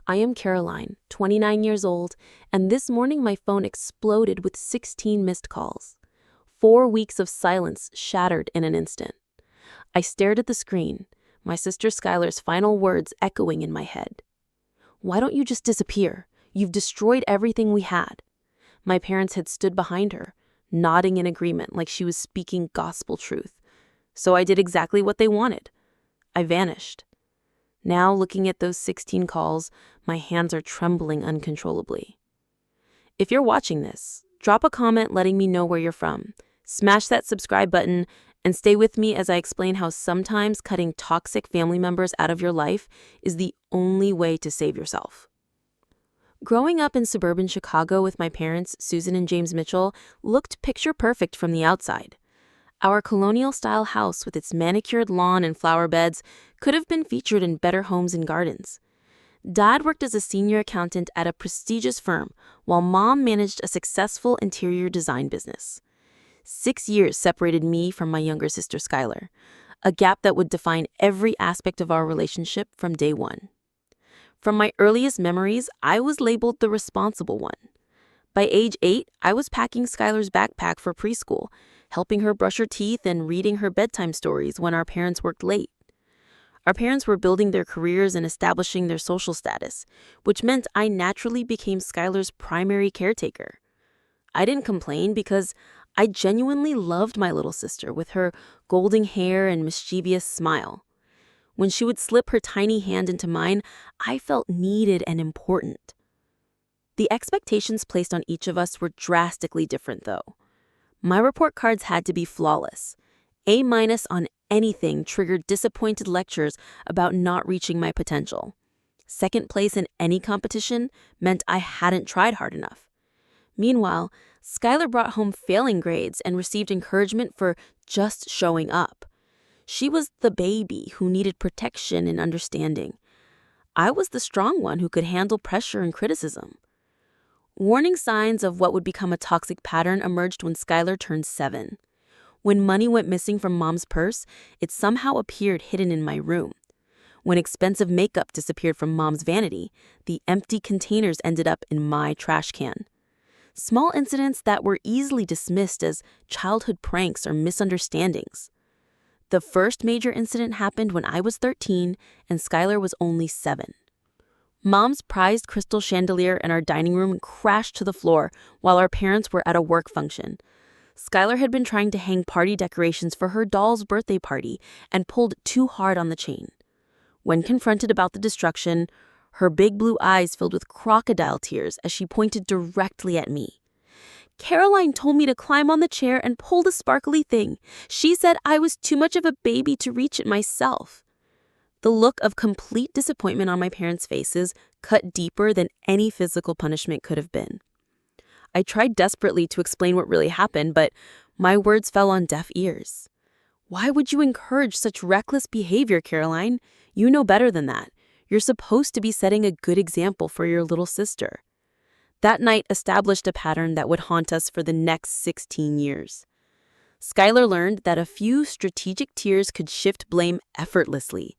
I am Caroline, 29 years old, and this morning my phone exploded with 16 missed calls. 4 weeks of silence shattered in an instant. I stared at the screen, my sister Skylar's final words echoing in my head. "Why don't you just disappear? You've destroyed everything we had." My parents had stood behind her, nodding in agreement like she was speaking gospel truth. So I did exactly what they wanted. I vanished. Now, looking at those 16 calls, my hands are trembling uncontrollably. If you're watching this, drop a comment letting me know where you're from. Smash that subscribe button and stay with me as I explain how sometimes cutting toxic family members out of your life is the only way to save yourself. Growing up in suburban Chicago with my parents, Susan and James Mitchell, looked picture perfect from the outside. Our colonial-style house with its manicured lawn and flower beds could have been featured in Better Homes and Gardens. Dad worked as a senior accountant at a prestigious firm, while Mom managed a successful interior design business. 6 years separated me from my younger sister Skylar, a gap that would define every aspect of our relationship from day one. From my earliest memories, I was labeled the responsible one. By age 8, I was packing Skylar's backpack for preschool, helping her brush her teeth and reading her bedtime stories when our parents worked late. Our parents were building their careers and establishing their social status, which meant I naturally became Skylar's primary caretaker. I didn't complain because I genuinely loved my little sister with her golden hair and mischievous smile. When she would slip her tiny hand into mine, I felt needed and important. The expectations placed on each of us were drastically different, though. My report cards had to be flawless. A- on anything triggered disappointed lectures about not reaching my potential. Second place in any competition meant I hadn't tried hard enough. Meanwhile, Skylar brought home failing grades and received encouragement for just showing up. She was the baby who needed protection and understanding. I was the strong one who could handle pressure and criticism. Warning signs of what would become a toxic pattern emerged when Skylar turned 7. When money went missing from Mom's purse, it somehow appeared hidden in my room. When expensive makeup disappeared from Mom's vanity, the empty containers ended up in my trash can. Small incidents that were easily dismissed as childhood pranks or misunderstandings. The first major incident happened when I was 13 and Skylar was only 7. Mom's prized crystal chandelier in our dining room crashed to the floor while our parents were at a work function. Skylar had been trying to hang party decorations for her doll's birthday party and pulled too hard on the chain. When confronted about the destruction, her big blue eyes filled with crocodile tears as she pointed directly at me. "Caroline told me to climb on the chair and pull the sparkly thing. She said I was too much of a baby to reach it myself." The look of complete disappointment on my parents' faces cut deeper than any physical punishment could have been. I tried desperately to explain what really happened, but my words fell on deaf ears. "Why would you encourage such reckless behavior, Caroline? You know better than that. You're supposed to be setting a good example for your little sister." That night established a pattern that would haunt us for the next 16 years. Skylar learned that a few strategic tears could shift blame effortlessly,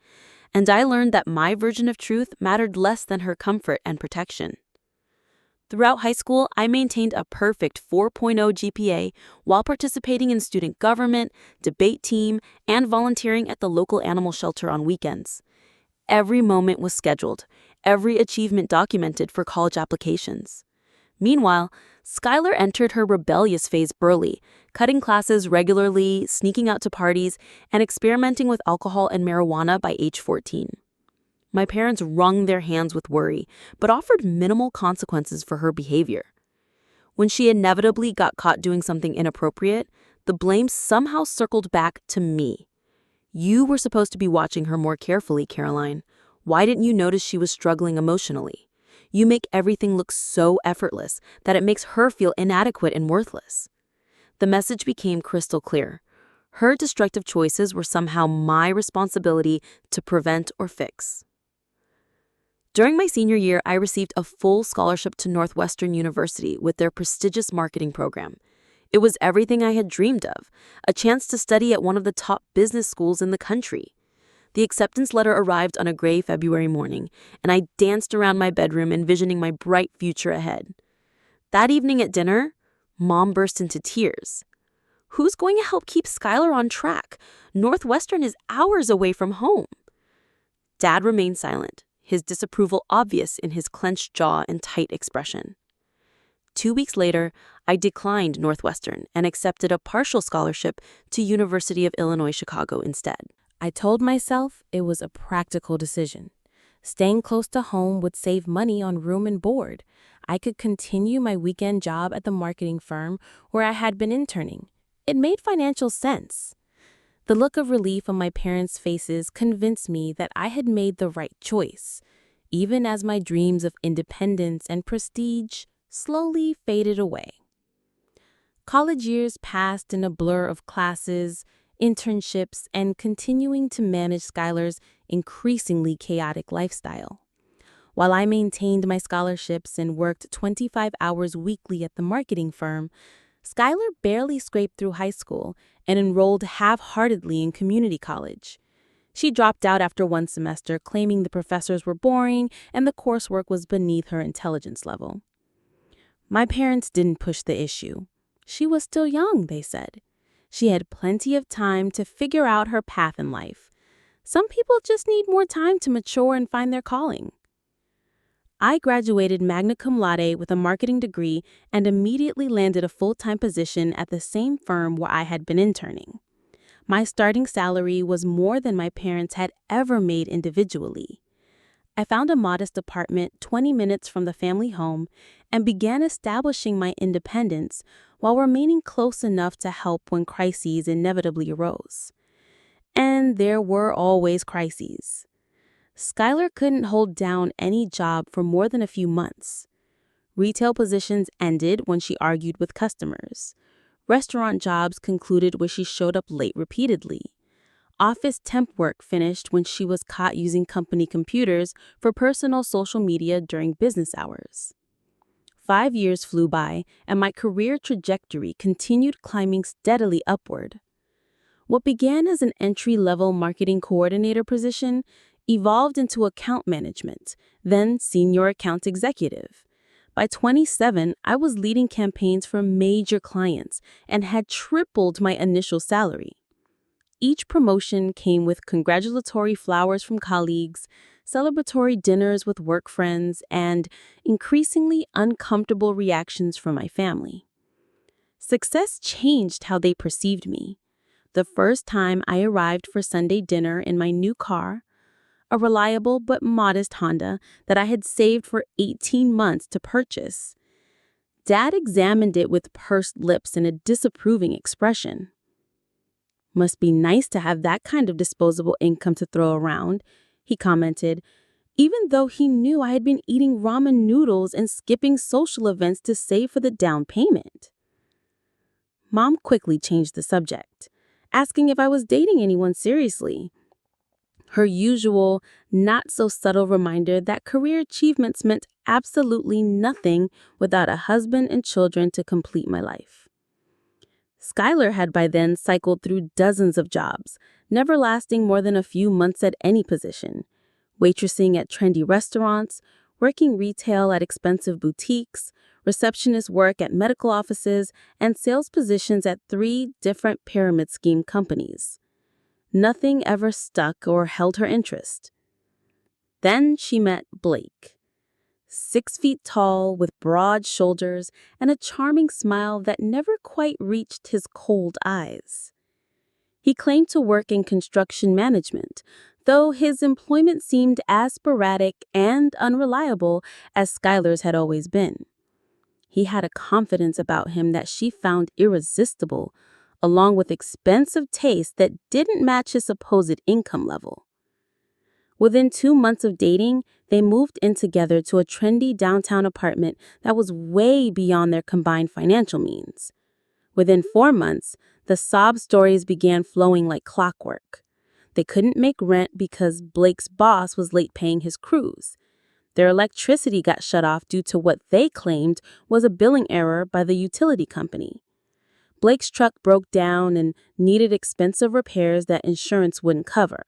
and I learned that my version of truth mattered less than her comfort and protection. Throughout high school, I maintained a perfect 4.0 GPA while participating in student government, debate team, and volunteering at the local animal shelter on weekends. Every moment was scheduled, every achievement documented for college applications. Meanwhile, Skylar entered her rebellious phase early, cutting classes regularly, sneaking out to parties, and experimenting with alcohol and marijuana by age 14. My parents wrung their hands with worry, but offered minimal consequences for her behavior. When she inevitably got caught doing something inappropriate, the blame somehow circled back to me. "You were supposed to be watching her more carefully, Caroline. Why didn't you notice she was struggling emotionally? You make everything look so effortless that it makes her feel inadequate and worthless." The message became crystal clear. Her destructive choices were somehow my responsibility to prevent or fix. During my senior year, I received a full scholarship to Northwestern University with their prestigious marketing program. It was everything I had dreamed of, a chance to study at one of the top business schools in the country. The acceptance letter arrived on a gray February morning, and I danced around my bedroom envisioning my bright future ahead. That evening at dinner, Mom burst into tears. Who's going to help keep Skylar on track? Northwestern is hours away from home. Dad remained silent, his disapproval obvious in his clenched jaw and tight expression. 2 weeks later, I declined Northwestern and accepted a partial scholarship to University of Illinois Chicago instead. I told myself it was a practical decision. Staying close to home would save money on room and board. I could continue my weekend job at the marketing firm where I had been interning. It made financial sense. The look of relief on my parents' faces convinced me that I had made the right choice, even as my dreams of independence and prestige slowly faded away. College years passed in a blur of classes, internships, and continuing to manage Skylar's increasingly chaotic lifestyle. While I maintained my scholarships and worked 25 hours weekly at the marketing firm, Skylar barely scraped through high school and enrolled half-heartedly in community college. She dropped out after one semester, claiming the professors were boring and the coursework was beneath her intelligence level. My parents didn't push the issue. She was still young, they said. She had plenty of time to figure out her path in life. Some people just need more time to mature and find their calling. I graduated magna cum laude with a marketing degree and immediately landed a full-time position at the same firm where I had been interning. My starting salary was more than my parents had ever made individually. I found a modest apartment 20 minutes from the family home and began establishing my independence while remaining close enough to help when crises inevitably arose. And there were always crises. Skylar couldn't hold down any job for more than a few months. Retail positions ended when she argued with customers. Restaurant jobs concluded when she showed up late repeatedly. Office temp work finished when she was caught using company computers for personal social media during business hours. 5 years flew by, and my career trajectory continued climbing steadily upward. What began as an entry-level marketing coordinator position evolved into account management, then senior account executive. By 27, I was leading campaigns for major clients and had tripled my initial salary. Each promotion came with congratulatory flowers from colleagues, celebratory dinners with work friends, and increasingly uncomfortable reactions from my family. Success changed how they perceived me. The first time I arrived for Sunday dinner in my new car, a reliable but modest Honda that I had saved for 18 months to purchase, Dad examined it with pursed lips and a disapproving expression. "Must be nice to have that kind of disposable income to throw around," he commented, even though he knew I had been eating ramen noodles and skipping social events to save for the down payment. Mom quickly changed the subject, asking if I was dating anyone seriously. Her usual, not-so-subtle reminder that career achievements meant absolutely nothing without a husband and children to complete my life. Skylar had by then cycled through dozens of jobs, never lasting more than a few months at any position. Waitressing at trendy restaurants, working retail at expensive boutiques, receptionist work at medical offices, and sales positions at 3 different pyramid scheme companies. Nothing ever stuck or held her interest. Then she met Blake. 6 feet tall, with broad shoulders and a charming smile that never quite reached his cold eyes. He claimed to work in construction management, though his employment seemed as sporadic and unreliable as Skylar's had always been. He had a confidence about him that she found irresistible, along with expensive tastes that didn't match his supposed income level. Within 2 months of dating, they moved in together to a trendy downtown apartment that was way beyond their combined financial means. Within 4 months, the sob stories began flowing like clockwork. They couldn't make rent because Blake's boss was late paying his crews. Their electricity got shut off due to what they claimed was a billing error by the utility company. Blake's truck broke down and needed expensive repairs that insurance wouldn't cover.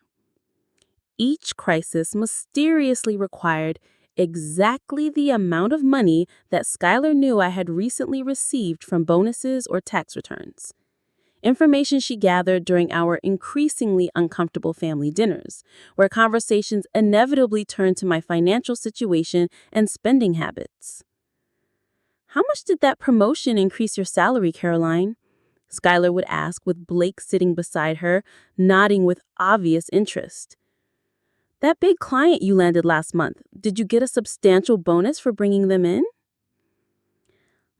Each crisis mysteriously required exactly the amount of money that Skylar knew I had recently received from bonuses or tax returns. Information she gathered during our increasingly uncomfortable family dinners, where conversations inevitably turned to my financial situation and spending habits. "How much did that promotion increase your salary, Caroline?" Skylar would ask, with Blake sitting beside her, nodding with obvious interest. "That big client you landed last month, did you get a substantial bonus for bringing them in?"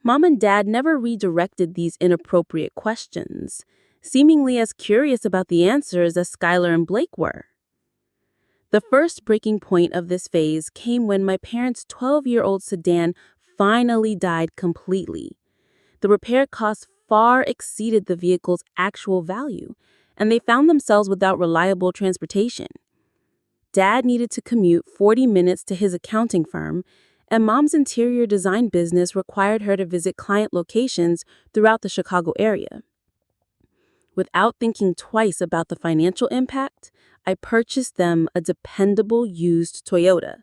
Mom and Dad never redirected these inappropriate questions, seemingly as curious about the answers as Skylar and Blake were. The first breaking point of this phase came when my parents' 12-year-old sedan finally died completely. The repair costs far exceeded the vehicle's actual value, and they found themselves without reliable transportation. Dad needed to commute 40 minutes to his accounting firm, and Mom's interior design business required her to visit client locations throughout the Chicago area. Without thinking twice about the financial impact, I purchased them a dependable used Toyota.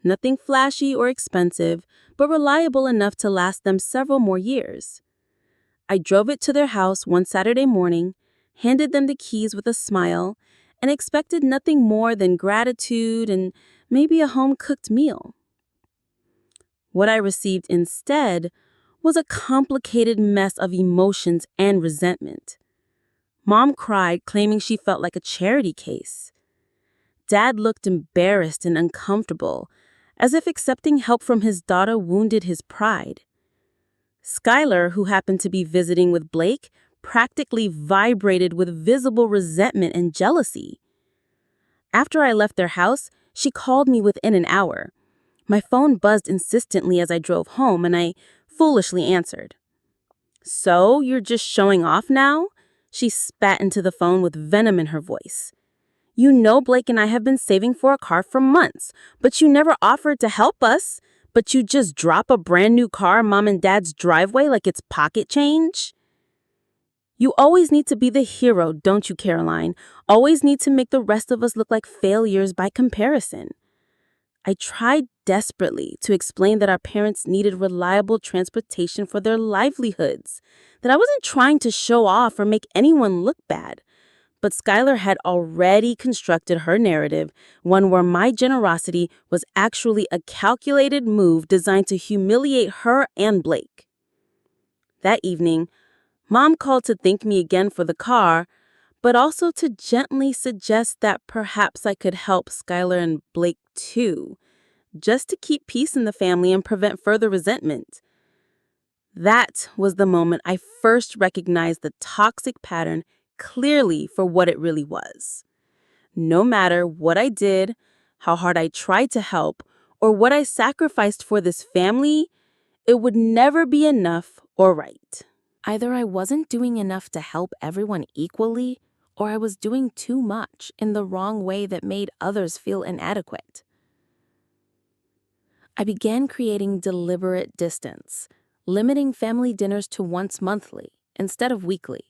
Nothing flashy or expensive, but reliable enough to last them several more years. I drove it to their house one Saturday morning, handed them the keys with a smile, and expected nothing more than gratitude and maybe a home-cooked meal. What I received instead was a complicated mess of emotions and resentment. Mom cried, claiming she felt like a charity case. Dad looked embarrassed and uncomfortable, as if accepting help from his daughter wounded his pride. Skylar, who happened to be visiting with Blake, practically vibrated with visible resentment and jealousy. After I left their house, she called me within an hour. My phone buzzed insistently as I drove home, and I foolishly answered. "So, you're just showing off now?" She spat into the phone with venom in her voice. "You know Blake and I have been saving for a car for months, but you never offered to help us. But you just drop a brand new car in Mom and Dad's driveway like it's pocket change?" You always need to be the hero, don't you, Caroline? Always need to make the rest of us look like failures by comparison. I tried desperately to explain that our parents needed reliable transportation for their livelihoods, that I wasn't trying to show off or make anyone look bad. But Skylar had already constructed her narrative, one where my generosity was actually a calculated move designed to humiliate her and Blake. That evening, Mom called to thank me again for the car, but also to gently suggest that perhaps I could help Skylar and Blake too, just to keep peace in the family and prevent further resentment. That was the moment I first recognized the toxic pattern clearly for what it really was. No matter what I did, how hard I tried to help, or what I sacrificed for this family, it would never be enough or right. Either I wasn't doing enough to help everyone equally, or I was doing too much in the wrong way that made others feel inadequate. I began creating deliberate distance, limiting family dinners to once monthly instead of weekly,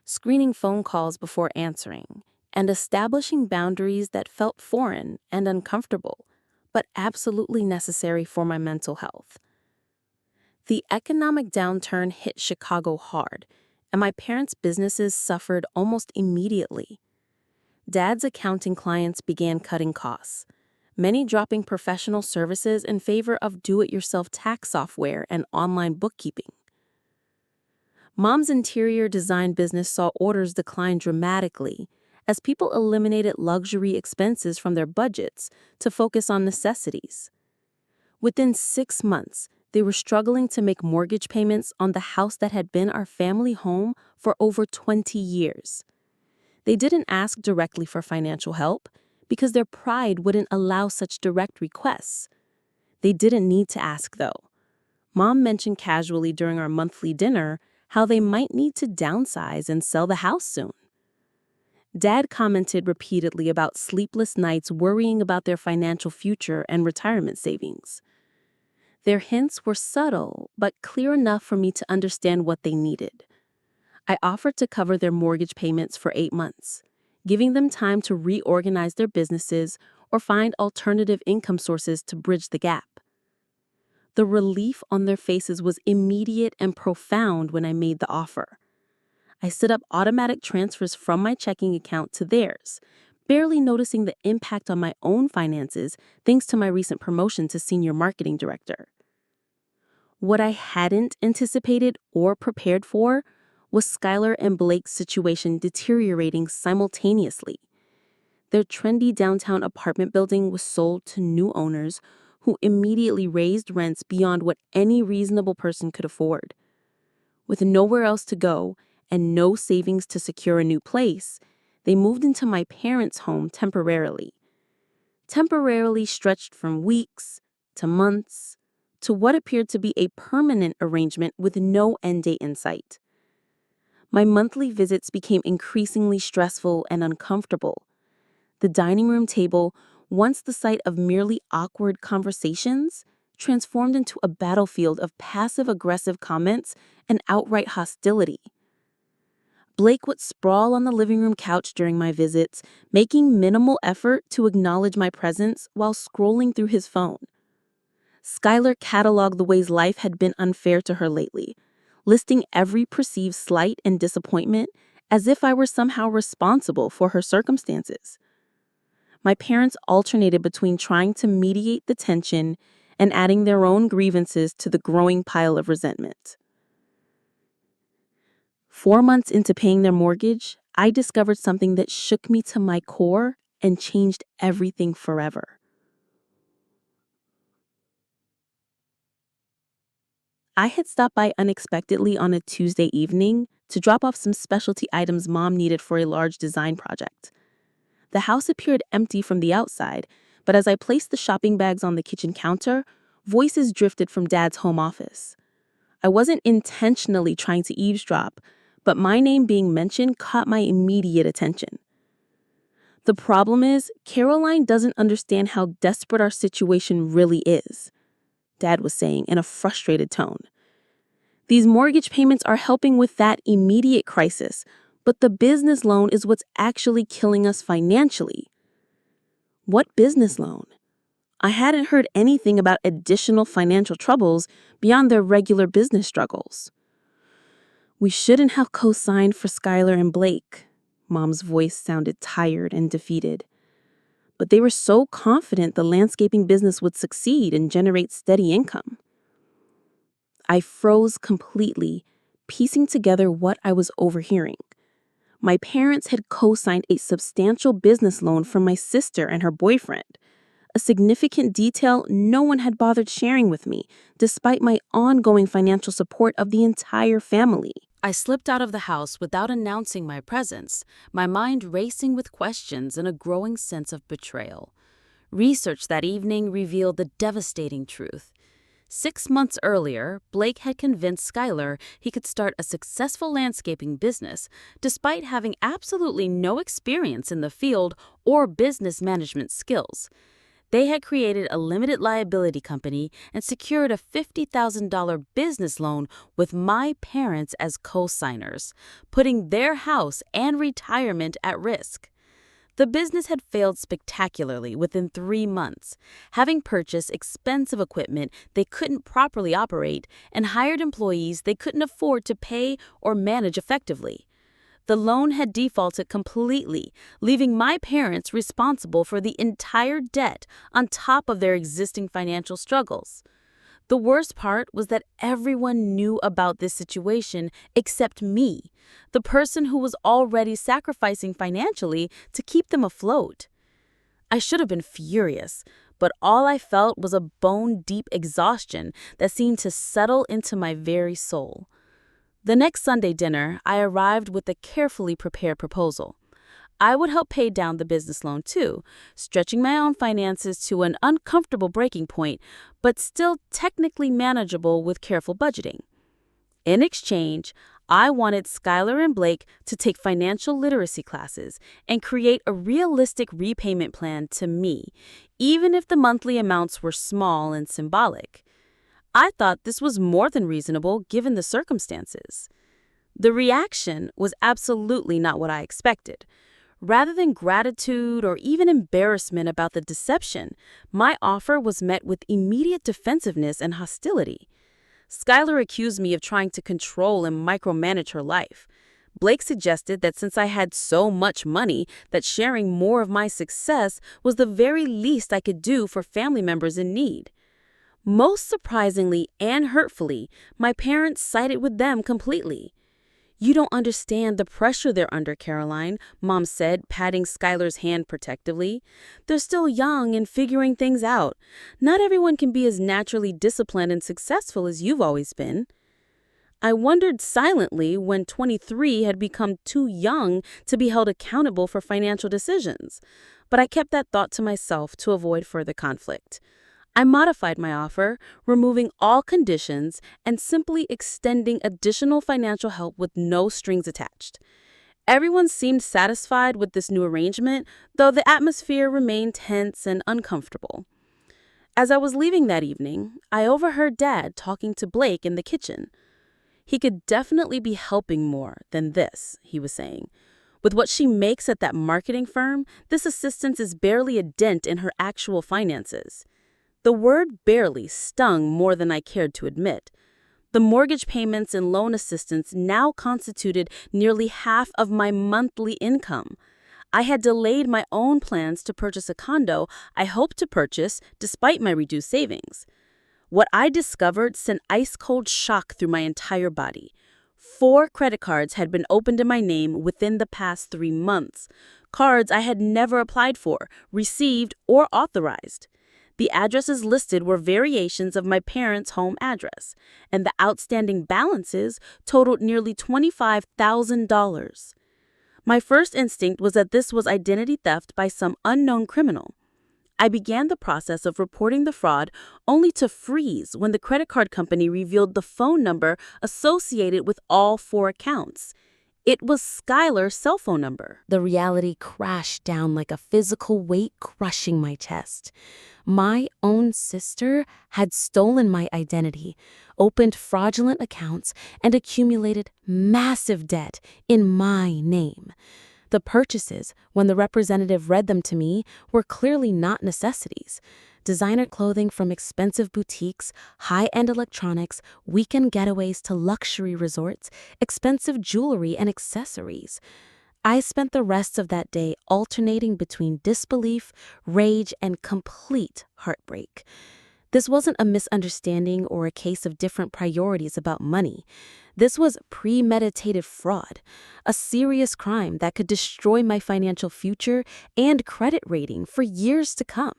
screening phone calls before answering, and establishing boundaries that felt foreign and uncomfortable, but absolutely necessary for my mental health. The economic downturn hit Chicago hard, and my parents' businesses suffered almost immediately. Dad's accounting clients began cutting costs, many dropping professional services in favor of do-it-yourself tax software and online bookkeeping. Mom's interior design business saw orders decline dramatically as people eliminated luxury expenses from their budgets to focus on necessities. Within 6 months, they were struggling to make mortgage payments on the house that had been our family home for over 20 years. They didn't ask directly for financial help because their pride wouldn't allow such direct requests. They didn't need to ask, though. Mom mentioned casually during our monthly dinner how they might need to downsize and sell the house soon. Dad commented repeatedly about sleepless nights worrying about their financial future and retirement savings. Their hints were subtle, but clear enough for me to understand what they needed. I offered to cover their mortgage payments for 8 months, giving them time to reorganize their businesses or find alternative income sources to bridge the gap. The relief on their faces was immediate and profound when I made the offer. I set up automatic transfers from my checking account to theirs, barely noticing the impact on my own finances thanks to my recent promotion to senior marketing director. What I hadn't anticipated or prepared for was Skylar and Blake's situation deteriorating simultaneously. Their trendy downtown apartment building was sold to new owners who immediately raised rents beyond what any reasonable person could afford. With nowhere else to go and no savings to secure a new place, they moved into my parents' home temporarily. Temporarily stretched from weeks to months to what appeared to be a permanent arrangement with no end date in sight. My monthly visits became increasingly stressful and uncomfortable. The dining room table, once the site of merely awkward conversations, transformed into a battlefield of passive-aggressive comments and outright hostility. Blake would sprawl on the living room couch during my visits, making minimal effort to acknowledge my presence while scrolling through his phone. Skylar cataloged the ways life had been unfair to her lately, listing every perceived slight and disappointment as if I were somehow responsible for her circumstances. My parents alternated between trying to mediate the tension and adding their own grievances to the growing pile of resentment. 4 months into paying their mortgage, I discovered something that shook me to my core and changed everything forever. I had stopped by unexpectedly on a Tuesday evening to drop off some specialty items Mom needed for a large design project. The house appeared empty from the outside, but as I placed the shopping bags on the kitchen counter, voices drifted from Dad's home office. I wasn't intentionally trying to eavesdrop, but my name being mentioned caught my immediate attention. The problem is, Caroline doesn't understand how desperate our situation really is, Dad was saying in a frustrated tone. These mortgage payments are helping with that immediate crisis, but the business loan is what's actually killing us financially. What business loan? I hadn't heard anything about additional financial troubles beyond their regular business struggles. We shouldn't have co-signed for Skylar and Blake. Mom's voice sounded tired and defeated. But they were so confident the landscaping business would succeed and generate steady income. I froze completely, piecing together what I was overhearing. My parents had co-signed a substantial business loan from my sister and her boyfriend, a significant detail no one had bothered sharing with me, despite my ongoing financial support of the entire family. I slipped out of the house without announcing my presence, my mind racing with questions and a growing sense of betrayal. Research that evening revealed the devastating truth. 6 months earlier, Blake had convinced Skylar he could start a successful landscaping business despite having absolutely no experience in the field or business management skills. They had created a limited liability company and secured a $50,000 business loan with my parents as co-signers, putting their house and retirement at risk. The business had failed spectacularly within 3 months, having purchased expensive equipment they couldn't properly operate and hired employees they couldn't afford to pay or manage effectively. The loan had defaulted completely, leaving my parents responsible for the entire debt on top of their existing financial struggles. The worst part was that everyone knew about this situation except me, the person who was already sacrificing financially to keep them afloat. I should have been furious, but all I felt was a bone-deep exhaustion that seemed to settle into my very soul. The next Sunday dinner, I arrived with a carefully prepared proposal. I would help pay down the business loan too, stretching my own finances to an uncomfortable breaking point, but still technically manageable with careful budgeting. In exchange, I wanted Skylar and Blake to take financial literacy classes and create a realistic repayment plan to me, even if the monthly amounts were small and symbolic. I thought this was more than reasonable given the circumstances. The reaction was absolutely not what I expected. Rather than gratitude or even embarrassment about the deception, my offer was met with immediate defensiveness and hostility. Skylar accused me of trying to control and micromanage her life. Blake suggested that since I had so much money, that sharing more of my success was the very least I could do for family members in need. Most surprisingly and hurtfully, my parents sided with them completely. "You don't understand the pressure they're under, Caroline," Mom said, patting Skylar's hand protectively. "They're still young and figuring things out. Not everyone can be as naturally disciplined and successful as you've always been." I wondered silently when 23 had become too young to be held accountable for financial decisions. But I kept that thought to myself to avoid further conflict. I modified my offer, removing all conditions and simply extending additional financial help with no strings attached. Everyone seemed satisfied with this new arrangement, though the atmosphere remained tense and uncomfortable. As I was leaving that evening, I overheard Dad talking to Blake in the kitchen. "He could definitely be helping more than this," he was saying. "With what she makes at that marketing firm, this assistance is barely a dent in her actual finances." The word barely stung more than I cared to admit. The mortgage payments and loan assistance now constituted nearly half of my monthly income. I had delayed my own plans to purchase a condo I hoped to purchase despite my reduced savings. What I discovered sent ice-cold shock through my entire body. 4 credit cards had been opened in my name within the past 3 months. Cards I had never applied for, received, or authorized. The addresses listed were variations of my parents' home address, and the outstanding balances totaled nearly $25,000. My first instinct was that this was identity theft by some unknown criminal. I began the process of reporting the fraud only to freeze when the credit card company revealed the phone number associated with all 4 accounts. It was Skylar's cell phone number. The reality crashed down like a physical weight crushing my chest. My own sister had stolen my identity, opened fraudulent accounts, and accumulated massive debt in my name. The purchases, when the representative read them to me, were clearly not necessities. Designer clothing from expensive boutiques, high-end electronics, weekend getaways to luxury resorts, expensive jewelry and accessories. I spent the rest of that day alternating between disbelief, rage, and complete heartbreak. This wasn't a misunderstanding or a case of different priorities about money. This was premeditated fraud, a serious crime that could destroy my financial future and credit rating for years to come.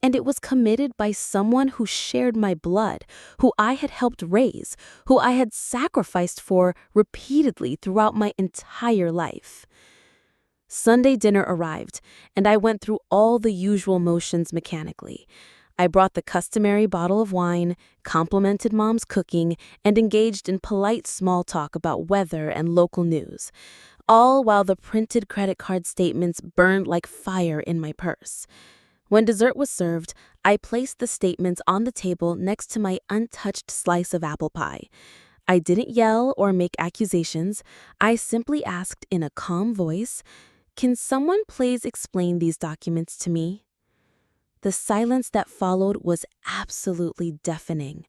And it was committed by someone who shared my blood, who I had helped raise, who I had sacrificed for repeatedly throughout my entire life. Sunday dinner arrived, and I went through all the usual motions mechanically. I brought the customary bottle of wine, complimented Mom's cooking, and engaged in polite small talk about weather and local news, all while the printed credit card statements burned like fire in my purse. When dessert was served, I placed the statements on the table next to my untouched slice of apple pie. I didn't yell or make accusations. I simply asked in a calm voice, "Can someone please explain these documents to me?" The silence that followed was absolutely deafening.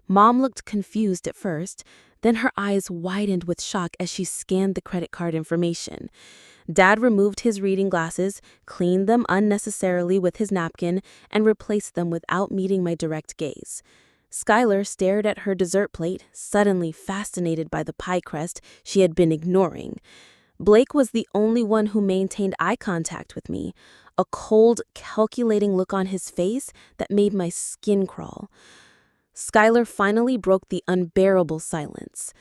Mom looked confused at first, then her eyes widened with shock as she scanned the credit card information. Dad removed his reading glasses, cleaned them unnecessarily with his napkin, and replaced them without meeting my direct gaze. Skylar stared at her dessert plate, suddenly fascinated by the pie crust she had been ignoring. Blake was the only one who maintained eye contact with me, a cold, calculating look on his face that made my skin crawl. Skylar finally broke the unbearable silence.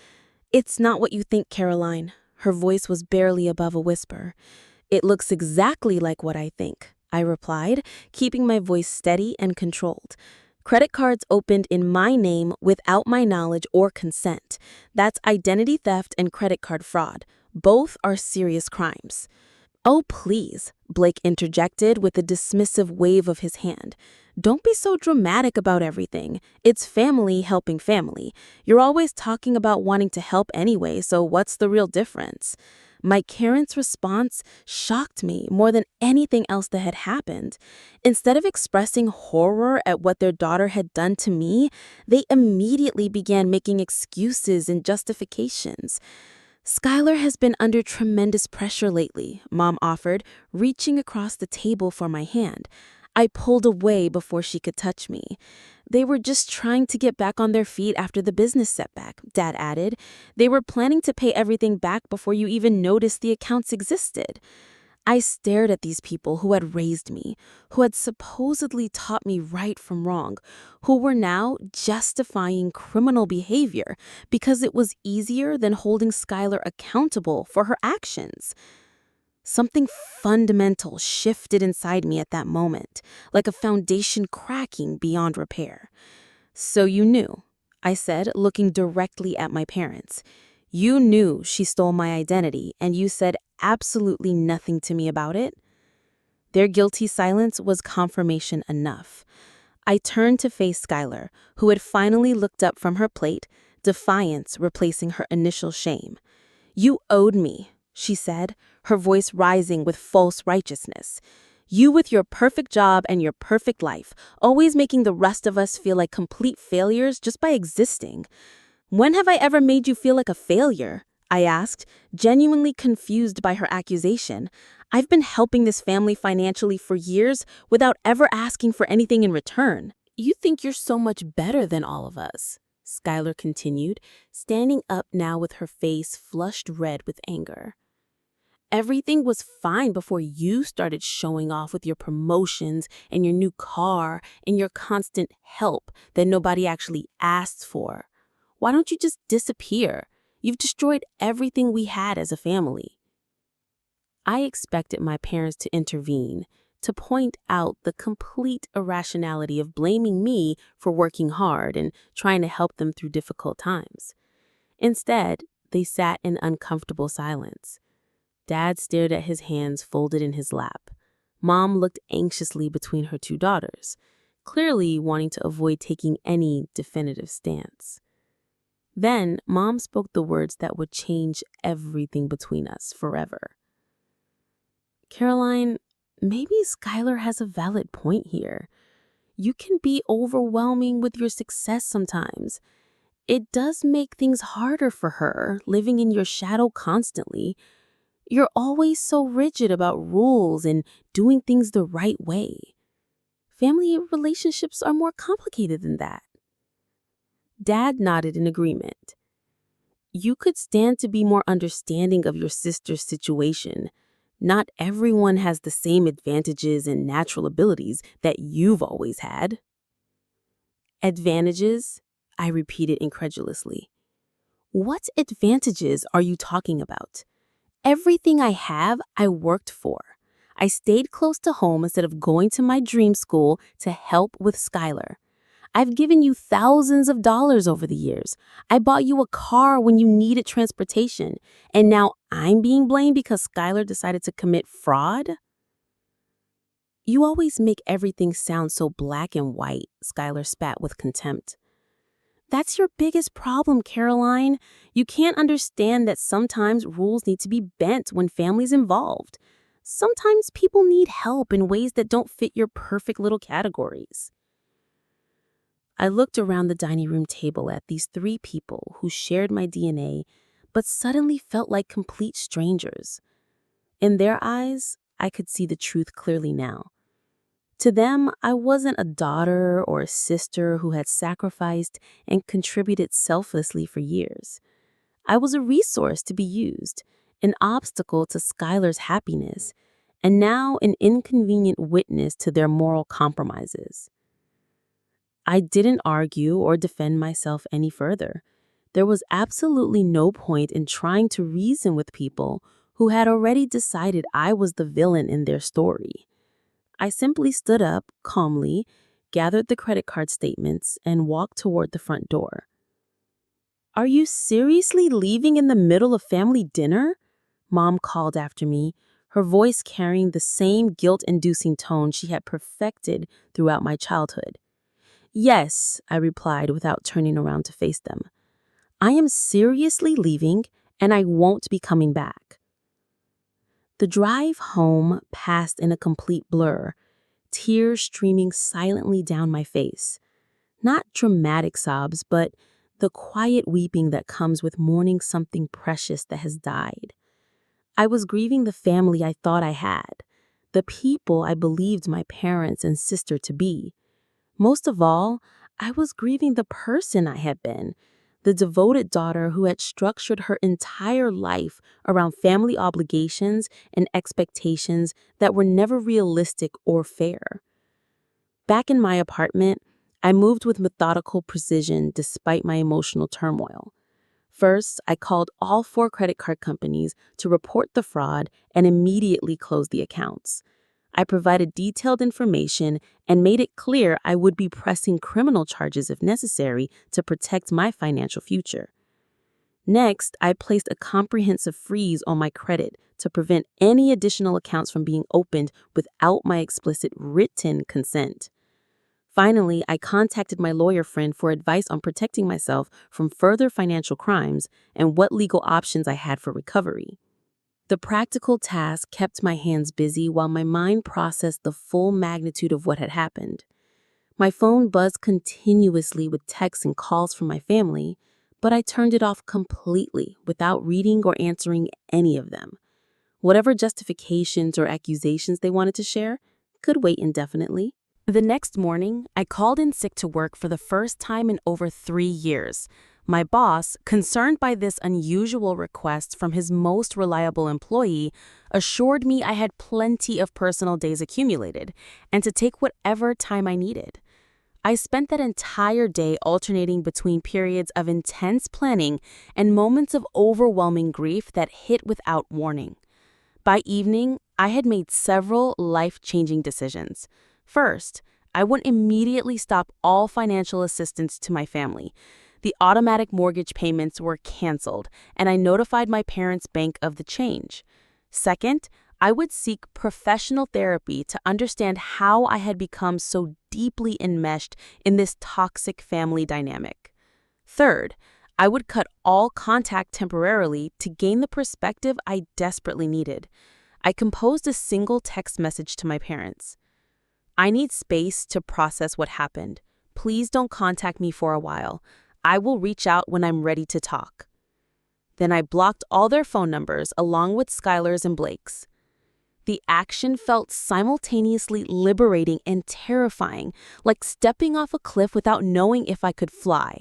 "It's not what you think, Caroline." Her voice was barely above a whisper. "It looks exactly like what I think," I replied, keeping my voice steady and controlled. "Credit cards opened in my name without my knowledge or consent. That's identity theft and credit card fraud. Both are serious crimes." "Oh, please," Blake interjected with a dismissive wave of his hand. "Don't be so dramatic about everything. It's family helping family. You're always talking about wanting to help anyway, so what's the real difference?" My Karen's response shocked me more than anything else that had happened. Instead of expressing horror at what their daughter had done to me, they immediately began making excuses and justifications. Skylar has been under tremendous pressure lately, Mom offered, reaching across the table for my hand. I pulled away before she could touch me. They were just trying to get back on their feet after the business setback, Dad added. They were planning to pay everything back before you even noticed the accounts existed. I stared at these people who had raised me, who had supposedly taught me right from wrong, who were now justifying criminal behavior because it was easier than holding Skylar accountable for her actions. Something fundamental shifted inside me at that moment, like a foundation cracking beyond repair. "So you knew," I said, looking directly at my parents. "You knew she stole my identity, and you said absolutely nothing to me about it?" Their guilty silence was confirmation enough. I turned to face Skylar, who had finally looked up from her plate, defiance replacing her initial shame. "You owed me," she said, her voice rising with false righteousness. "You with your perfect job and your perfect life, always making the rest of us feel like complete failures just by existing. When have I ever made you feel like a failure?" I asked, genuinely confused by her accusation. "I've been helping this family financially for years without ever asking for anything in return." "You think you're so much better than all of us," Skylar continued, standing up now with her face flushed red with anger. "Everything was fine before you started showing off with your promotions and your new car and your constant help that nobody actually asked for. Why don't you just disappear? You've destroyed everything we had as a family." I expected my parents to intervene, to point out the complete irrationality of blaming me for working hard and trying to help them through difficult times. Instead, they sat in uncomfortable silence. Dad stared at his hands folded in his lap. Mom looked anxiously between her two daughters, clearly wanting to avoid taking any definitive stance. Then, Mom spoke the words that would change everything between us forever. "Caroline, maybe Skylar has a valid point here. You can be overwhelming with your success sometimes. It does make things harder for her, living in your shadow constantly. You're always so rigid about rules and doing things the right way. Family relationships are more complicated than that." Dad nodded in agreement. "You could stand to be more understanding of your sister's situation. Not everyone has the same advantages and natural abilities that you've always had." "Advantages?" I repeated incredulously. "What advantages are you talking about? Everything I have, I worked for. I stayed close to home instead of going to my dream school to help with Skylar. I've given you thousands of dollars over the years. I bought you a car when you needed transportation, and now I'm being blamed because Skylar decided to commit fraud?" "You always make everything sound so black and white," Skylar spat with contempt. "That's your biggest problem, Caroline. You can't understand that sometimes rules need to be bent when family's involved. Sometimes people need help in ways that don't fit your perfect little categories." I looked around the dining room table at these three people who shared my DNA, but suddenly felt like complete strangers. In their eyes, I could see the truth clearly now. To them, I wasn't a daughter or a sister who had sacrificed and contributed selflessly for years. I was a resource to be used, an obstacle to Skylar's happiness, and now an inconvenient witness to their moral compromises. I didn't argue or defend myself any further. There was absolutely no point in trying to reason with people who had already decided I was the villain in their story. I simply stood up, calmly, gathered the credit card statements, and walked toward the front door. "Are you seriously leaving in the middle of family dinner?" Mom called after me, her voice carrying the same guilt-inducing tone she had perfected throughout my childhood. "Yes," I replied without turning around to face them. "I am seriously leaving, and I won't be coming back." The drive home passed in a complete blur, tears streaming silently down my face. Not dramatic sobs, but the quiet weeping that comes with mourning something precious that has died. I was grieving the family I thought I had, the people I believed my parents and sister to be. Most of all, I was grieving the person I had been, the devoted daughter who had structured her entire life around family obligations and expectations that were never realistic or fair. Back in my apartment, I moved with methodical precision despite my emotional turmoil. First, I called all 4 credit card companies to report the fraud and immediately closed the accounts. I provided detailed information and made it clear I would be pressing criminal charges if necessary to protect my financial future. Next, I placed a comprehensive freeze on my credit to prevent any additional accounts from being opened without my explicit written consent. Finally, I contacted my lawyer friend for advice on protecting myself from further financial crimes and what legal options I had for recovery. The practical task kept my hands busy while my mind processed the full magnitude of what had happened. My phone buzzed continuously with texts and calls from my family, but I turned it off completely without reading or answering any of them. Whatever justifications or accusations they wanted to share could wait indefinitely. The next morning, I called in sick to work for the first time in over 3 years. My boss, concerned by this unusual request from his most reliable employee, assured me I had plenty of personal days accumulated and to take whatever time I needed. I spent that entire day alternating between periods of intense planning and moments of overwhelming grief that hit without warning. By evening, I had made several life-changing decisions. First, I would immediately stop all financial assistance to my family. The automatic mortgage payments were canceled, and I notified my parents' bank of the change. Second, I would seek professional therapy to understand how I had become so deeply enmeshed in this toxic family dynamic. Third, I would cut all contact temporarily to gain the perspective I desperately needed. I composed a single text message to my parents. I need space to process what happened. Please don't contact me for a while. I will reach out when I'm ready to talk. Then I blocked all their phone numbers along with Skylar's and Blake's. The action felt simultaneously liberating and terrifying, like stepping off a cliff without knowing if I could fly.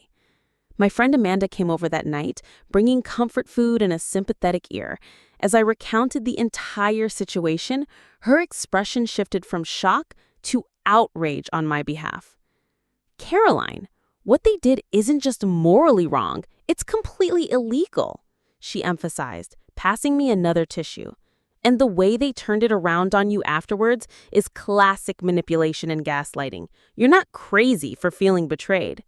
My friend Amanda came over that night, bringing comfort food and a sympathetic ear. As I recounted the entire situation, her expression shifted from shock to outrage on my behalf. "Caroline, what they did isn't just morally wrong, it's completely illegal," she emphasized, passing me another tissue. "And the way they turned it around on you afterwards is classic manipulation and gaslighting. You're not crazy for feeling betrayed."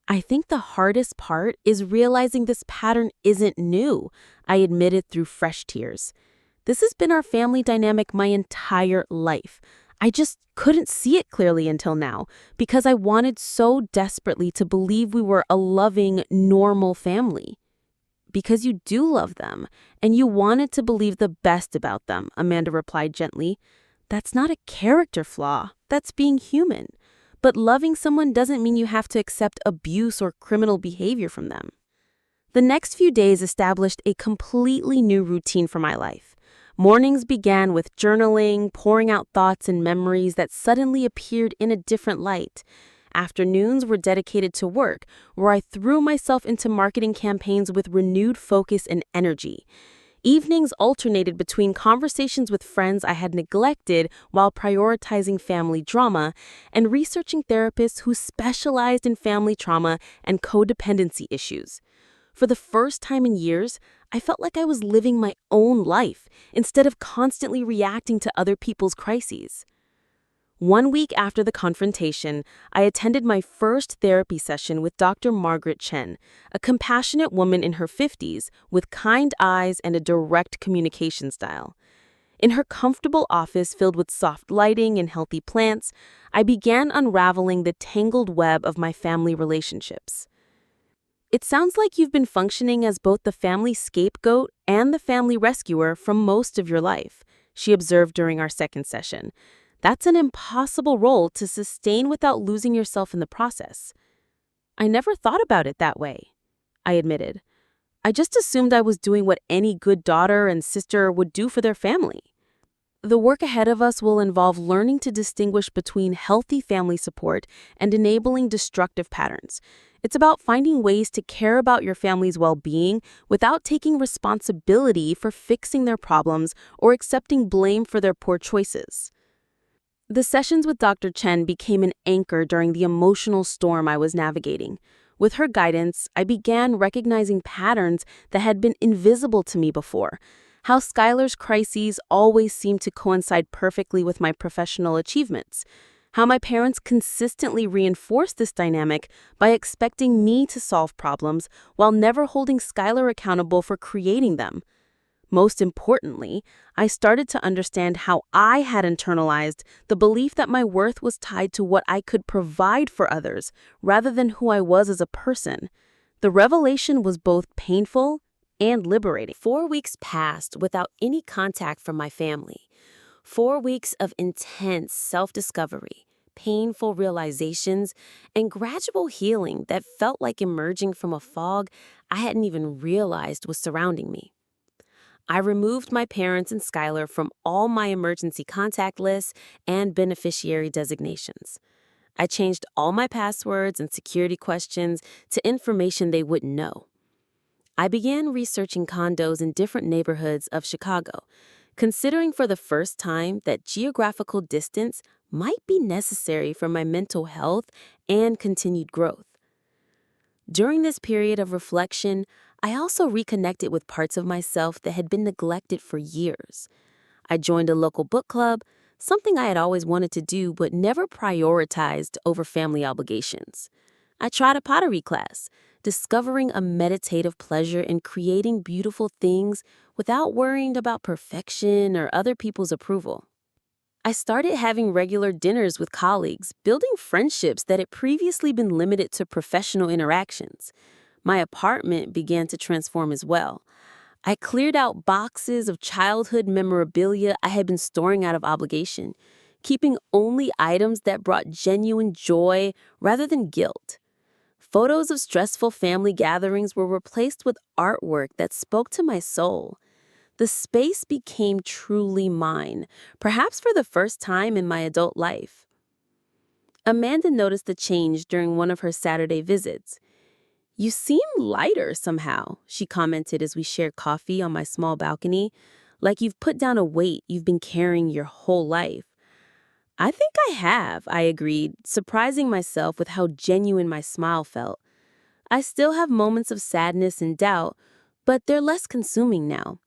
I think the hardest part is realizing this pattern isn't new, I admitted through fresh tears. This has been our family dynamic my entire life. I just couldn't see it clearly until now because I wanted so desperately to believe we were a loving, normal family. "Because you do love them, and you wanted to believe the best about them," Amanda replied gently. "That's not a character flaw, that's being human. But loving someone doesn't mean you have to accept abuse or criminal behavior from them." The next few days established a completely new routine for my life. Mornings began with journaling, pouring out thoughts and memories that suddenly appeared in a different light. Afternoons were dedicated to work, where I threw myself into marketing campaigns with renewed focus and energy. Evenings alternated between conversations with friends I had neglected while prioritizing family drama and researching therapists who specialized in family trauma and codependency issues. For the first time in years, I felt like I was living my own life instead of constantly reacting to other people's crises. 1 week after the confrontation, I attended my first therapy session with Dr. Margaret Chen, a compassionate woman in her 50s with kind eyes and a direct communication style. In her comfortable office filled with soft lighting and healthy plants, I began unraveling the tangled web of my family relationships. It sounds like you've been functioning as both the family scapegoat and the family rescuer for most of your life, she observed during our second session. That's an impossible role to sustain without losing yourself in the process. I never thought about it that way, I admitted. I just assumed I was doing what any good daughter and sister would do for their family. The work ahead of us will involve learning to distinguish between healthy family support and enabling destructive patterns. It's about finding ways to care about your family's well-being without taking responsibility for fixing their problems or accepting blame for their poor choices. The sessions with Dr. Chen became an anchor during the emotional storm I was navigating. With her guidance, I began recognizing patterns that had been invisible to me before. How Skylar's crises always seemed to coincide perfectly with my professional achievements. How my parents consistently reinforced this dynamic by expecting me to solve problems while never holding Skylar accountable for creating them. Most importantly, I started to understand how I had internalized the belief that my worth was tied to what I could provide for others rather than who I was as a person. The revelation was both painful and liberating. 4 weeks passed without any contact from my family. 4 weeks of intense self-discovery, painful realizations, and gradual healing that felt like emerging from a fog I hadn't even realized was surrounding me. I removed my parents and Skylar from all my emergency contact lists and beneficiary designations. I changed all my passwords and security questions to information they wouldn't know. I began researching condos in different neighborhoods of Chicago, considering for the first time that geographical distance might be necessary for my mental health and continued growth. During this period of reflection, I also reconnected with parts of myself that had been neglected for years. I joined a local book club, something I had always wanted to do but never prioritized over family obligations. I tried a pottery class, discovering a meditative pleasure in creating beautiful things without worrying about perfection or other people's approval. I started having regular dinners with colleagues, building friendships that had previously been limited to professional interactions. My apartment began to transform as well. I cleared out boxes of childhood memorabilia I had been storing out of obligation, keeping only items that brought genuine joy rather than guilt. Photos of stressful family gatherings were replaced with artwork that spoke to my soul. The space became truly mine, perhaps for the first time in my adult life. Amanda noticed the change during one of her Saturday visits. "You seem lighter somehow," she commented as we shared coffee on my small balcony, "like you've put down a weight you've been carrying your whole life." "I think I have," I agreed, surprising myself with how genuine my smile felt. "I still have moments of sadness and doubt, but they're less consuming now.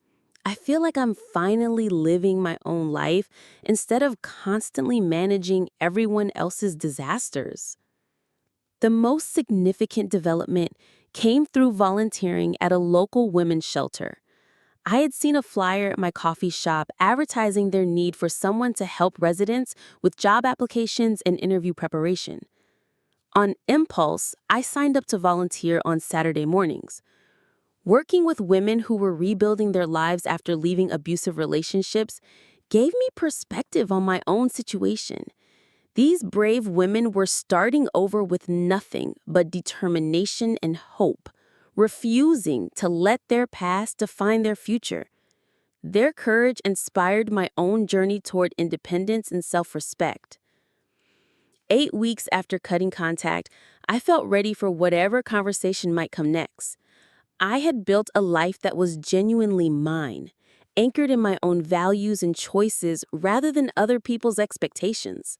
I feel like I'm finally living my own life instead of constantly managing everyone else's disasters." The most significant development came through volunteering at a local women's shelter. I had seen a flyer at my coffee shop advertising their need for someone to help residents with job applications and interview preparation. On impulse, I signed up to volunteer on Saturday mornings. Working with women who were rebuilding their lives after leaving abusive relationships gave me perspective on my own situation. These brave women were starting over with nothing but determination and hope, refusing to let their past define their future. Their courage inspired my own journey toward independence and self-respect. 8 weeks after cutting contact, I felt ready for whatever conversation might come next. I had built a life that was genuinely mine, anchored in my own values and choices rather than other people's expectations.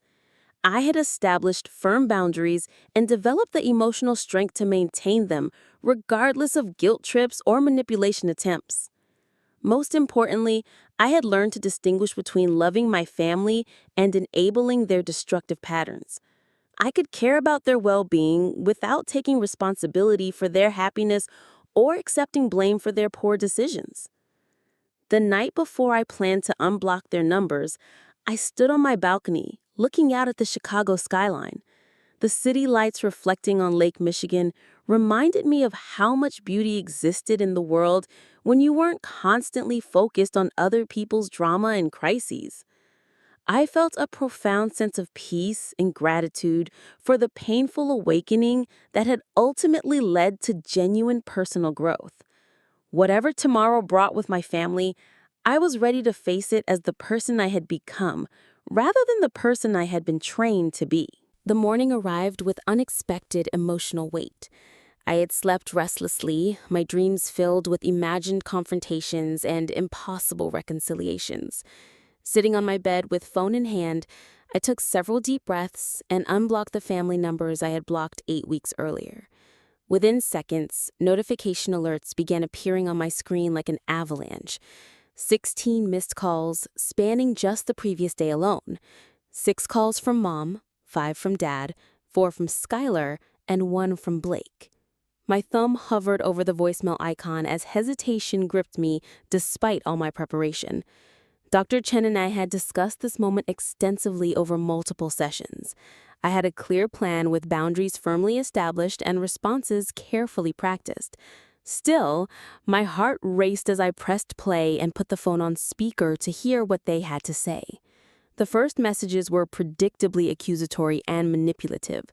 I had established firm boundaries and developed the emotional strength to maintain them, regardless of guilt trips or manipulation attempts. Most importantly, I had learned to distinguish between loving my family and enabling their destructive patterns. I could care about their well-being without taking responsibility for their happiness or accepting blame for their poor decisions. The night before I planned to unblock their numbers, I stood on my balcony, looking out at the Chicago skyline. The city lights reflecting on Lake Michigan reminded me of how much beauty existed in the world when you weren't constantly focused on other people's drama and crises. I felt a profound sense of peace and gratitude for the painful awakening that had ultimately led to genuine personal growth. Whatever tomorrow brought with my family, I was ready to face it as the person I had become, rather than the person I had been trained to be. The morning arrived with unexpected emotional weight. I had slept restlessly, my dreams filled with imagined confrontations and impossible reconciliations. Sitting on my bed with phone in hand, I took several deep breaths and unblocked the family numbers I had blocked 8 weeks earlier. Within seconds, notification alerts began appearing on my screen like an avalanche. 16 missed calls spanning just the previous day alone. 6 calls from Mom, 5 from Dad, 4 from Skylar, and 1 from Blake. My thumb hovered over the voicemail icon as hesitation gripped me despite all my preparation. Dr. Chen and I had discussed this moment extensively over multiple sessions. I had a clear plan with boundaries firmly established and responses carefully practiced. Still, my heart raced as I pressed play and put the phone on speaker to hear what they had to say. The first messages were predictably accusatory and manipulative.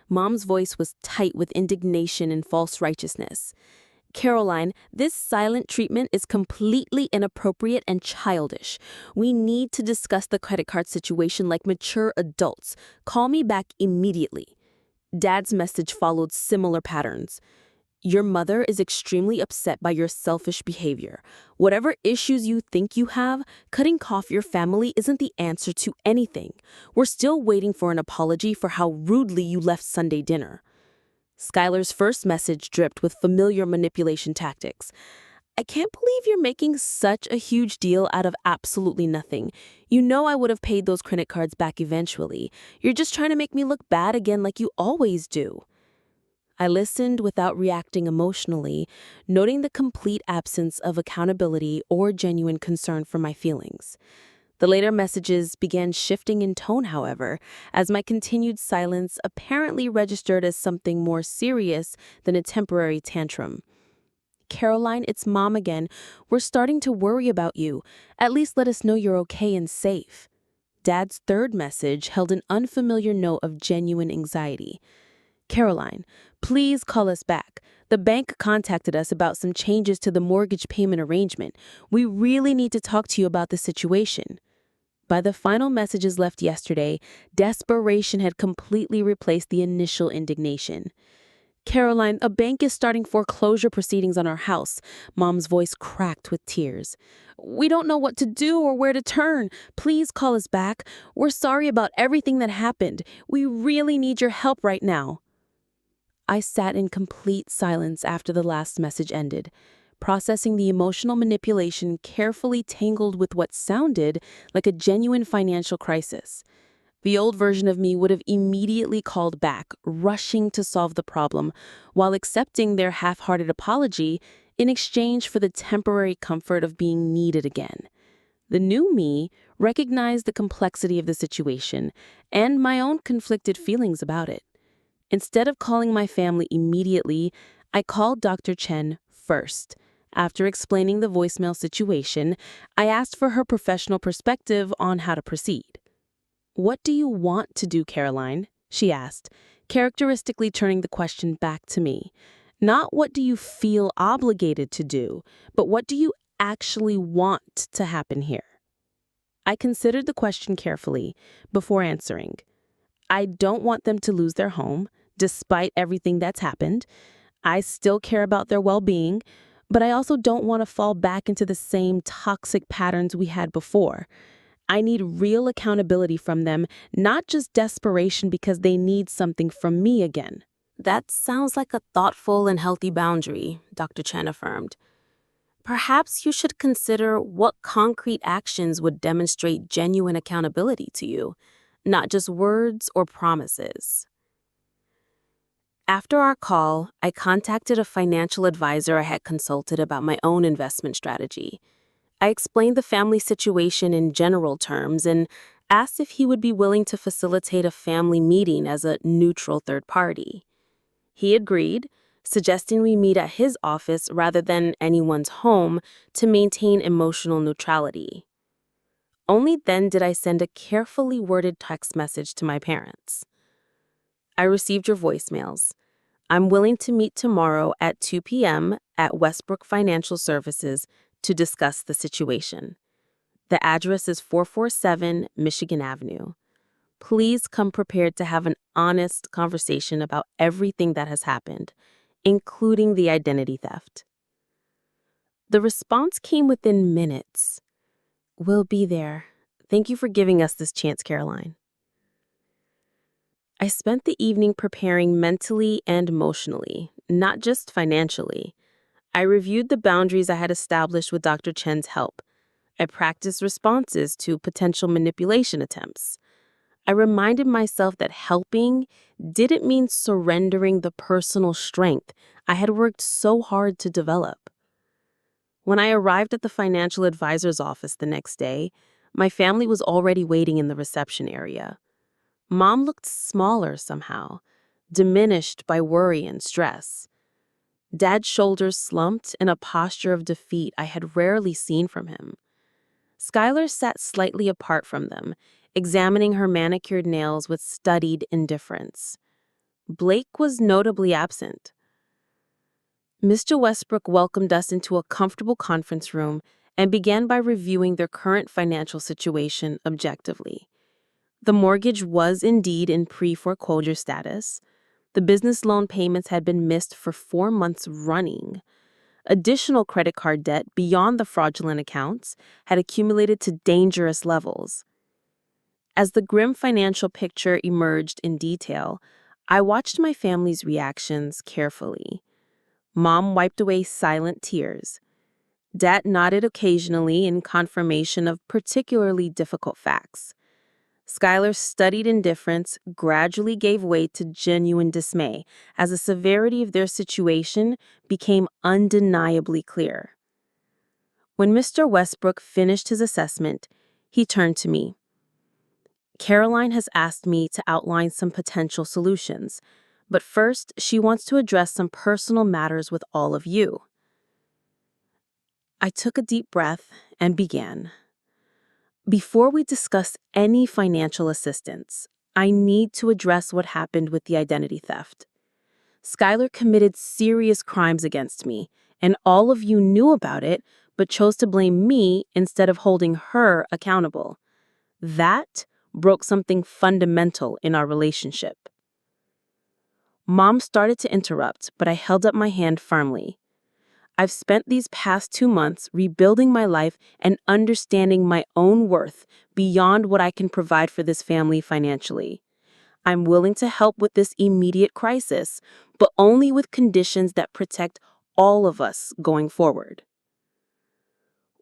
Mom's voice was tight with indignation and false righteousness. "Caroline, this silent treatment is completely inappropriate and childish. We need to discuss the credit card situation like mature adults. Call me back immediately." Dad's message followed similar patterns. "Your mother is extremely upset by your selfish behavior. Whatever issues you think you have, cutting off your family isn't the answer to anything. We're still waiting for an apology for how rudely you left Sunday dinner." Skylar's first message dripped with familiar manipulation tactics. "I can't believe you're making such a huge deal out of absolutely nothing. You know I would have paid those credit cards back eventually. You're just trying to make me look bad again like you always do." I listened without reacting emotionally, noting the complete absence of accountability or genuine concern for my feelings. The later messages began shifting in tone, however, as my continued silence apparently registered as something more serious than a temporary tantrum. "Caroline, it's Mom again. We're starting to worry about you. At least let us know you're okay and safe." Dad's third message held an unfamiliar note of genuine anxiety. "Caroline, please call us back. The bank contacted us about some changes to the mortgage payment arrangement. We really need to talk to you about the situation." By the final messages left yesterday, desperation had completely replaced the initial indignation. "Caroline, a bank is starting foreclosure proceedings on our house." Mom's voice cracked with tears. "We don't know what to do or where to turn. Please call us back. We're sorry about everything that happened. We really need your help right now." I sat in complete silence after the last message ended, processing the emotional manipulation carefully tangled with what sounded like a genuine financial crisis. The old version of me would have immediately called back, rushing to solve the problem, while accepting their half-hearted apology in exchange for the temporary comfort of being needed again. The new me recognized the complexity of the situation and my own conflicted feelings about it. Instead of calling my family immediately, I called Dr. Chen first. After explaining the voicemail situation, I asked for her professional perspective on how to proceed. "What do you want to do, Caroline?" she asked, characteristically turning the question back to me. Not what do you feel obligated to do, but what do you actually want to happen here? I considered the question carefully before answering. I don't want them to lose their home, despite everything that's happened. I still care about their well-being, but I also don't want to fall back into the same toxic patterns we had before. I need real accountability from them, not just desperation because they need something from me again. That sounds like a thoughtful and healthy boundary, Dr. Chen affirmed. Perhaps you should consider what concrete actions would demonstrate genuine accountability to you, not just words or promises. After our call, I contacted a financial advisor I had consulted about my own investment strategy. I explained the family situation in general terms and asked if he would be willing to facilitate a family meeting as a neutral third party. He agreed, suggesting we meet at his office rather than anyone's home to maintain emotional neutrality. Only then did I send a carefully worded text message to my parents. I received your voicemails. I'm willing to meet tomorrow at 2 p.m. at Westbrook Financial Services to discuss the situation. The address is 447 Michigan Avenue. Please come prepared to have an honest conversation about everything that has happened, including the identity theft. The response came within minutes. We'll be there. Thank you for giving us this chance, Caroline. I spent the evening preparing mentally and emotionally, not just financially. I reviewed the boundaries I had established with Dr. Chen's help. I practiced responses to potential manipulation attempts. I reminded myself that helping didn't mean surrendering the personal strength I had worked so hard to develop. When I arrived at the financial advisor's office the next day, my family was already waiting in the reception area. Mom looked smaller somehow, diminished by worry and stress. Dad's shoulders slumped in a posture of defeat I had rarely seen from him. Skylar sat slightly apart from them, examining her manicured nails with studied indifference. Blake was notably absent. Mr. Westbrook welcomed us into a comfortable conference room and began by reviewing their current financial situation objectively. The mortgage was indeed in pre-foreclosure status. The business loan payments had been missed for 4 months running. Additional credit card debt beyond the fraudulent accounts had accumulated to dangerous levels. As the grim financial picture emerged in detail, I watched my family's reactions carefully. Mom wiped away silent tears. Dad nodded occasionally in confirmation of particularly difficult facts. Skylar's studied indifference gradually gave way to genuine dismay as the severity of their situation became undeniably clear. When Mr. Westbrook finished his assessment, he turned to me. Caroline has asked me to outline some potential solutions, but first she wants to address some personal matters with all of you. I took a deep breath and began. Before we discuss any financial assistance, I need to address what happened with the identity theft. Skylar committed serious crimes against me, and all of you knew about it, but chose to blame me instead of holding her accountable. That broke something fundamental in our relationship. Mom started to interrupt, but I held up my hand firmly. I've spent these past 2 months rebuilding my life and understanding my own worth beyond what I can provide for this family financially. I'm willing to help with this immediate crisis, but only with conditions that protect all of us going forward.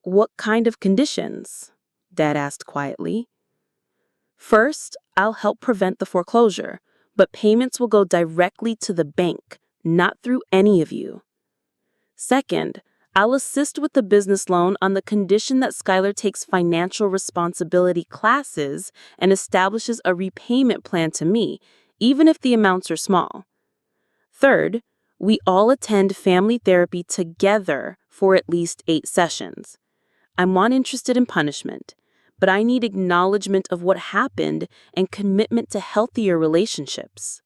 What kind of conditions? Dad asked quietly. First, I'll help prevent the foreclosure, but payments will go directly to the bank, not through any of you. Second, I'll assist with the business loan on the condition that Skylar takes financial responsibility classes and establishes a repayment plan to me, even if the amounts are small. Third, we all attend family therapy together for at least 8 sessions. I'm not interested in punishment, but I need acknowledgement of what happened and commitment to healthier relationships.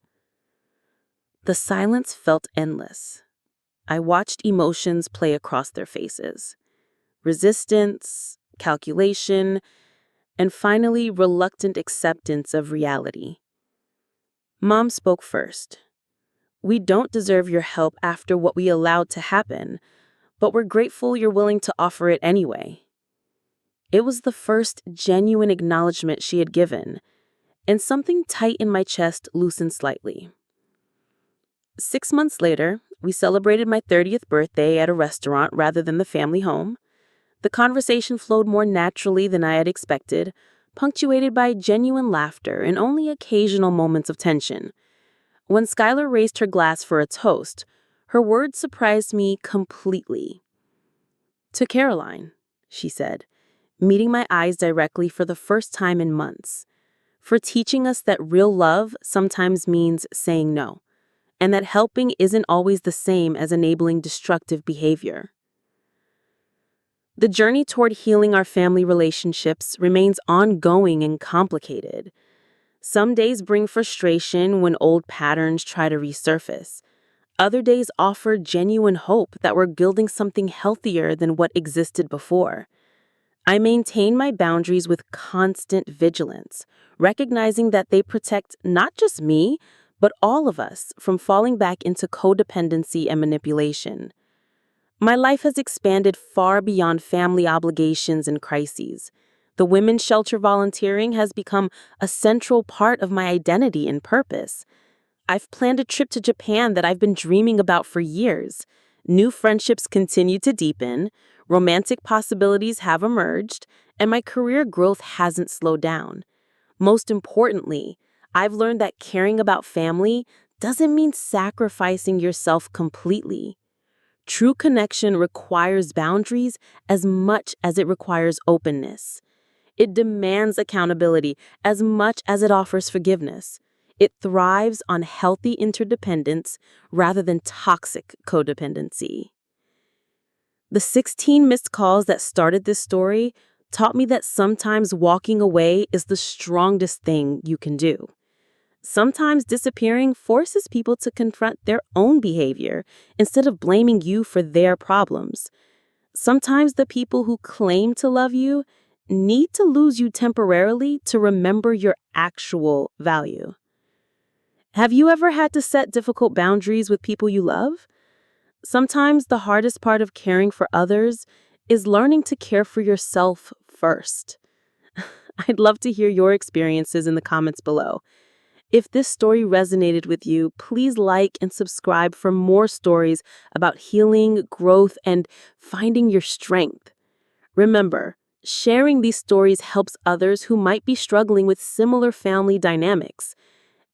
The silence felt endless. I watched emotions play across their faces. Resistance, calculation, and finally reluctant acceptance of reality. Mom spoke first. We don't deserve your help after what we allowed to happen, but we're grateful you're willing to offer it anyway. It was the first genuine acknowledgement she had given, and something tight in my chest loosened slightly. 6 months later, we celebrated my 30th birthday at a restaurant rather than the family home. The conversation flowed more naturally than I had expected, punctuated by genuine laughter and only occasional moments of tension. When Skylar raised her glass for a toast, her words surprised me completely. "To Caroline," she said, meeting my eyes directly for the first time in months, for teaching us that real love sometimes means saying no, and that helping isn't always the same as enabling destructive behavior. The journey toward healing our family relationships remains ongoing and complicated. Some days bring frustration when old patterns try to resurface. Other days offer genuine hope that we're building something healthier than what existed before. I maintain my boundaries with constant vigilance, recognizing that they protect not just me, but all of us from falling back into codependency and manipulation. My life has expanded far beyond family obligations and crises. The women's shelter volunteering has become a central part of my identity and purpose. I've planned a trip to Japan that I've been dreaming about for years. New friendships continue to deepen, romantic possibilities have emerged, and my career growth hasn't slowed down. Most importantly, I've learned that caring about family doesn't mean sacrificing yourself completely. True connection requires boundaries as much as it requires openness. It demands accountability as much as it offers forgiveness. It thrives on healthy interdependence rather than toxic codependency. The 16 missed calls that started this story taught me that sometimes walking away is the strongest thing you can do. Sometimes disappearing forces people to confront their own behavior instead of blaming you for their problems. Sometimes the people who claim to love you need to lose you temporarily to remember your actual value. Have you ever had to set difficult boundaries with people you love? Sometimes the hardest part of caring for others is learning to care for yourself first. I'd love to hear your experiences in the comments below. If this story resonated with you, please like and subscribe for more stories about healing, growth, and finding your strength. Remember, sharing these stories helps others who might be struggling with similar family dynamics.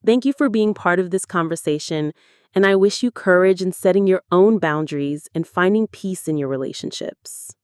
Thank you for being part of this conversation, and I wish you courage in setting your own boundaries and finding peace in your relationships.